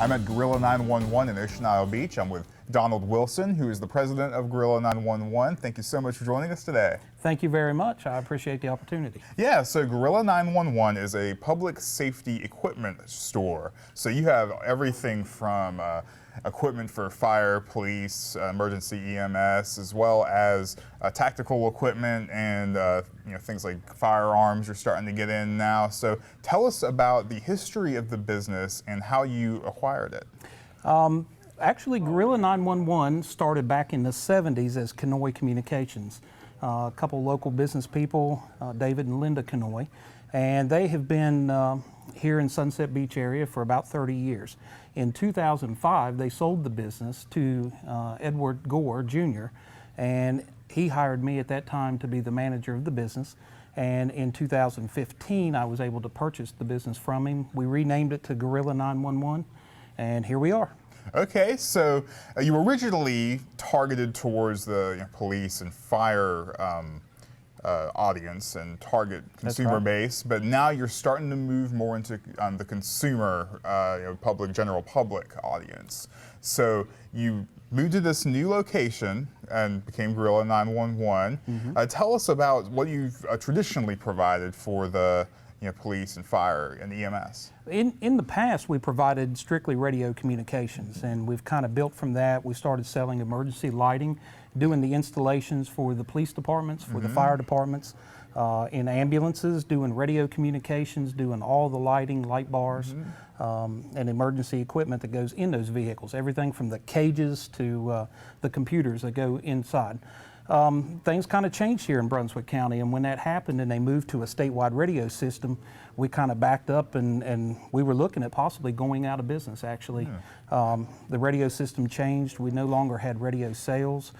I'm at Gorilla 911 in Ocean Isle Beach. I'm with Donald Wilson, who is the president of Gorilla 911. Thank you so much for joining us today. Thank you very much. I appreciate the opportunity. Yeah, so Gorilla 911 is a public safety equipment store. So you have everything from equipment for fire, police, emergency EMS, as well as tactical equipment and things like firearms you're starting to get in now. So tell us about the history of the business and how you acquired it. Actually, Gorilla 911 started back in the 70s as Kanoy Communications. A couple local business people, David and Linda Kanoy, and they have been here in Sunset Beach area for about 30 years. In 2005, they sold the business to Edward Gore Jr., and he hired me at that time to be the manager of the business. And in 2015, I was able to purchase the business from him. We renamed it to Gorilla 911, and here we are. Okay, so you originally targeted towards the police and fire audience and target consumer base, but now you're starting to move more into the consumer, general public audience. So you moved to this new location and became Gorilla 911. Mm-hmm. Tell us about what you've traditionally provided for the police and fire and EMS. In the past, we provided strictly radio communications, and we've kind of built from that. We started selling emergency lighting, doing the installations for the police departments, for the fire departments, in ambulances, doing radio communications, doing all the lighting, light bars, and emergency equipment that goes in those vehicles, everything from the cages to the computers that go inside. Things kind of changed here in Brunswick County, and when that happened and they moved to a statewide radio system, we kind of backed up and we were looking at possibly going out of business, actually. The radio system changed. We no longer had radio sales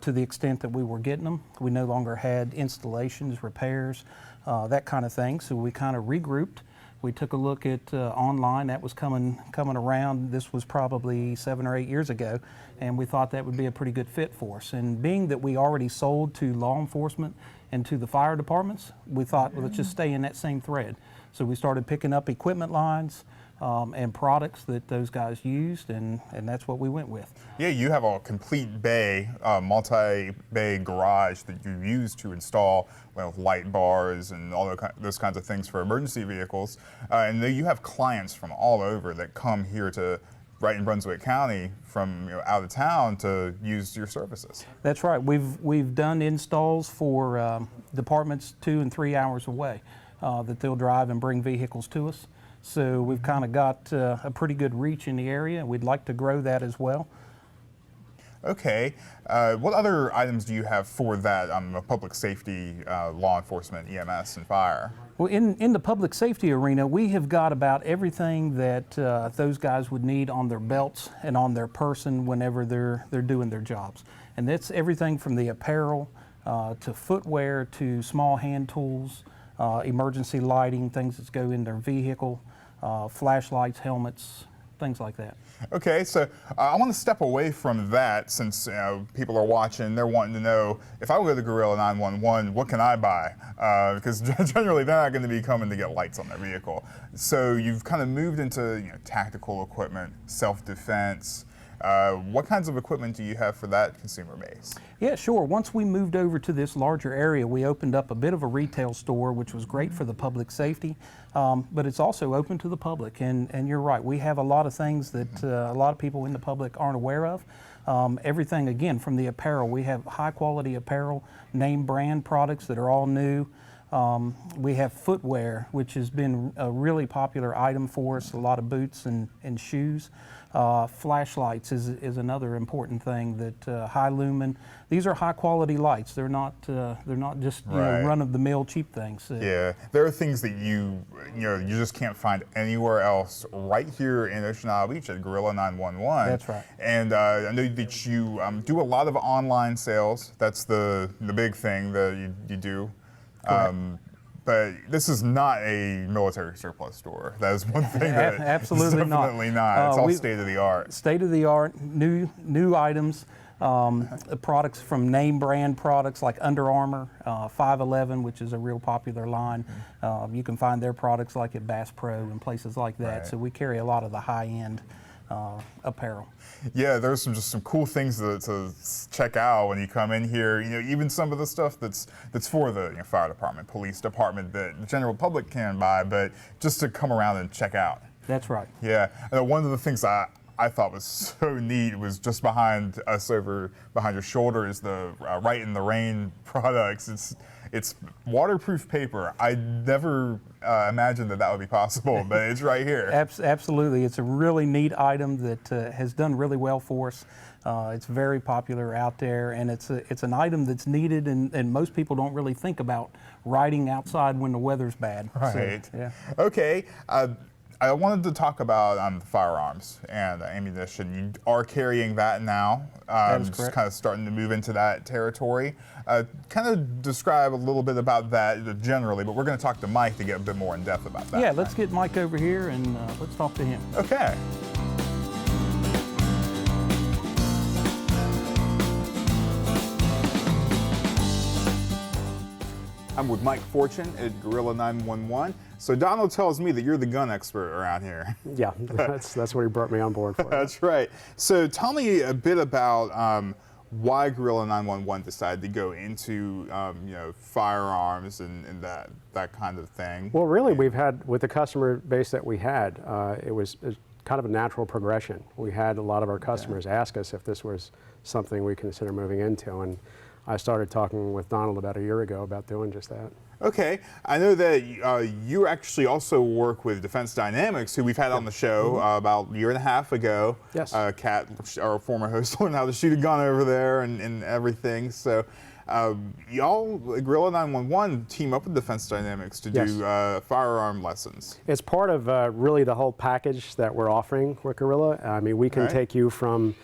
to the extent that we were getting them. We no longer had installations, repairs, that kind of thing, so we kind of regrouped. We took a look at online. That was coming around. This was probably 7 or 8 years ago, and we thought that would be a pretty good fit for us. And being that we already sold to law enforcement and to the fire departments, we thought, well, let's just stay in that same thread. So we started picking up equipment lines and products that those guys used, and that's what we went with. Yeah, you have a complete bay, multi-bay garage that you use to install light bars and all those kinds of things for emergency vehicles. And you have clients from all over that come here to right in Brunswick County from out of town to use your services. That's right. We've done installs for departments 2 and 3 hours away that they'll drive and bring vehicles to us. So we've kind of got a pretty good reach in the area. We'd like to grow that as well. Okay. What other items do you have for that public safety, law enforcement, EMS, and fire? Well, in the public safety arena, we have got about everything that those guys would need on their belts and on their person whenever they're doing their jobs. And that's everything from the apparel to footwear to small hand tools, emergency lighting, things that go in their vehicle, flashlights, helmets, things like that. Okay, so I want to step away from that since people are watching. They're wanting to know, if I go to Gorilla 911, what can I buy? Because generally they're not going to be coming to get lights on their vehicle. So you've kind of moved into tactical equipment, self-defense. What kinds of equipment do you have for that consumer base? Yeah, sure. Once we moved over to this larger area, we opened up a bit of a retail store, which was great for the public safety, but it's also open to the public. And you're right, we have a lot of things that a lot of people in the public aren't aware of. Everything, again, from the apparel. We have high quality apparel, name brand products that are all new. We have footwear, which has been a really popular item for us, a lot of boots and shoes. Flashlights is another important thing that high lumen. These are high quality lights. They're not just run of the mill cheap things. Yeah, there are things that you just can't find anywhere else right here in Ocean Isle Beach at Gorilla 911. That's right. And I know that you do a lot of online sales. That's the big thing that you do. But this is not a military surplus store. That is one thing that absolutely definitely not. It's all state of the art. State of the art, new items, products from name brand products like Under Armour, 511, which is a real popular line. You can find their products like at Bass Pro and places like that. Right. So we carry a lot of the high end apparel. Yeah, there's just some cool things to check out when you come in here. Even some of the stuff that's for the fire department, police department that the general public can buy, but just to come around and check out. That's right. Yeah, one of the things I thought was so neat was just behind us, over behind your shoulder, is the Right in the Rain products. It's waterproof paper. I never imagined that would be possible, but it's right here. Absolutely. It's a really neat item that has done really well for us. It's very popular out there, and it's an item that's needed, and most people don't really think about riding outside when the weather's bad. Right. So, yeah. Okay. I wanted to talk about firearms and ammunition. You are carrying that now. That is just correct. kind of starting to move into that territory. Kind of describe a little bit about that generally, but we're going to talk to Mike to get a bit more in depth about that. Yeah, let's get Mike over here and let's talk to him. Okay. I'm with Mike Fortune at Gorilla 911. So Donald tells me that you're the gun expert around here. Yeah, that's what he brought me on board for. That's right. So tell me a bit about why Gorilla 911 decided to go into firearms and that kind of thing. Well, really, we've had, with the customer base that we had, it was kind of a natural progression. We had a lot of our customers ask us if this was something we consider moving into, and I started talking with Donald about a year ago about doing just that. Okay, I know that you actually also work with Defense Dynamics, who we've had on the show about a year and a half ago. Yes. Kat, our former host, learned how to shoot a gun over there and everything. So y'all, Gorilla 911, team up with Defense Dynamics to do firearm lessons. It's part of really the whole package that we're offering with Gorilla. I mean, we can take you from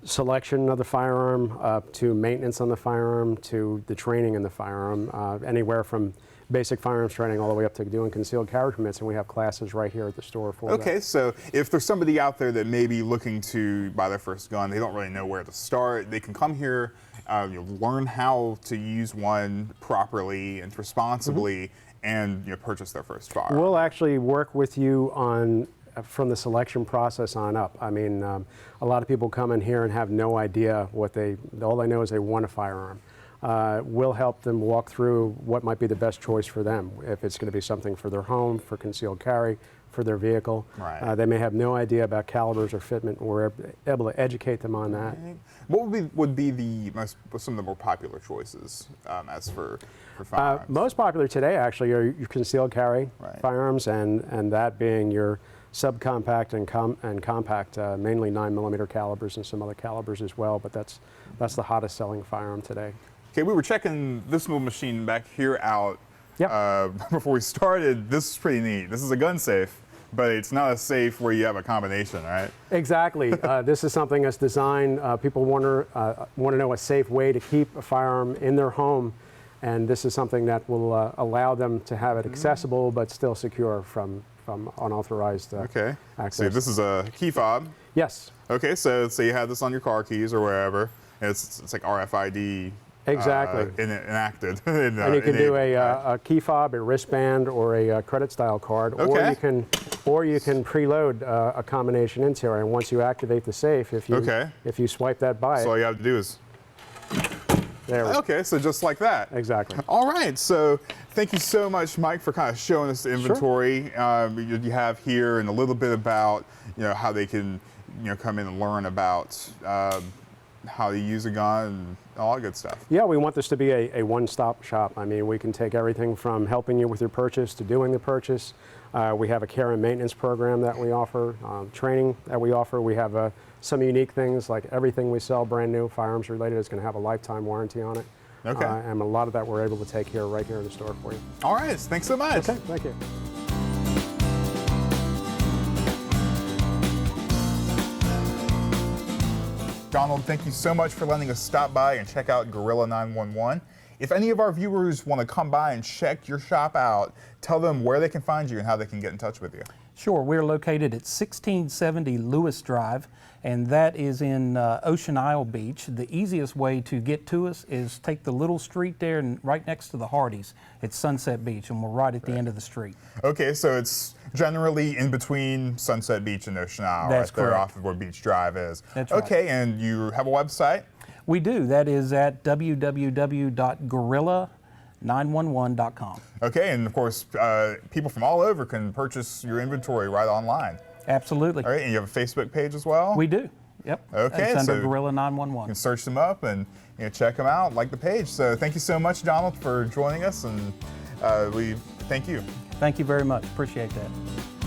selection of the firearm to maintenance on the firearm to the training in the firearm, anywhere from basic firearms training all the way up to doing concealed carry permits, and we have classes right here at the store for that. Okay, so if there's somebody out there that may be looking to buy their first gun, they don't really know where to start, they can come here, learn how to use one properly and responsibly, and purchase their first firearm. We'll actually work with you on from the selection process on up. I mean, a lot of people come in here and have no idea all they know is they want a firearm. We'll help them walk through what might be the best choice for them. If it's going to be something for their home, for concealed carry, for their vehicle. Right. They may have no idea about calibers or fitment, and we're able to educate them on that. What would be some of the more popular choices as for firearms? Most popular today actually are your concealed carry firearms, and that being your subcompact and compact, mainly 9mm calibers and some other calibers as well, but that's the hottest selling firearm today. Okay, we were checking this little machine back here out Yep. before we started. This is pretty neat. This is a gun safe, but it's not a safe where you have a combination, right? Exactly. This is something that's designed, people want to know a safe way to keep a firearm in their home, and this is something that will allow them to have it accessible but still secure from unauthorized Okay. access. So this is a key fob. Yes. Okay, so you have this on your car keys or wherever. And it's like RFID. Exactly. Enacted. And you can do a key fob, a wristband, or a credit style card, Okay. or you can preload a combination into it. And once you activate the safe, if you swipe that by So all it, you have to do is. there. Okay, so just like that. Exactly. All right, so thank you so much, Mike, for kind of showing us the inventory you have here, and a little bit about how they can come in and learn about how to use a gun and all that good stuff. Yeah, we want this to be a one-stop shop. I mean, we can take everything from helping you with your purchase to doing the purchase. We have a care and maintenance program that we offer, training that we offer. We have some unique things, like everything we sell brand new, firearms related, is going to have a lifetime warranty on it. Okay. And a lot of that we're able to take here, right here in the store for you. All right, thanks so much. Okay, thank you. Donald, thank you so much for letting us stop by and check out Gorilla 911. If any of our viewers want to come by and check your shop out, tell them where they can find you and how they can get in touch with you. Sure. We're located at 1670 Lewis Drive, and that is in Ocean Isle Beach. The easiest way to get to us is take the little street there and right next to the Hardee's. It's Sunset Beach, and we're right at the end of the street. Okay, so it's generally in between Sunset Beach and Ocean Isle, That's right there correct. off of where Beach Drive is. That's right. Okay, and you have a website? We do. That is at www.gorilla911.com. Okay, and of course, people from all over can purchase your inventory right online. Absolutely. All right, and you have a Facebook page as well? We do. Yep. Okay, It's under so Gorilla you 911. can search them up and check them out, like the page. So thank you so much, Donald, for joining us, and we thank you. Thank you very much. Appreciate that.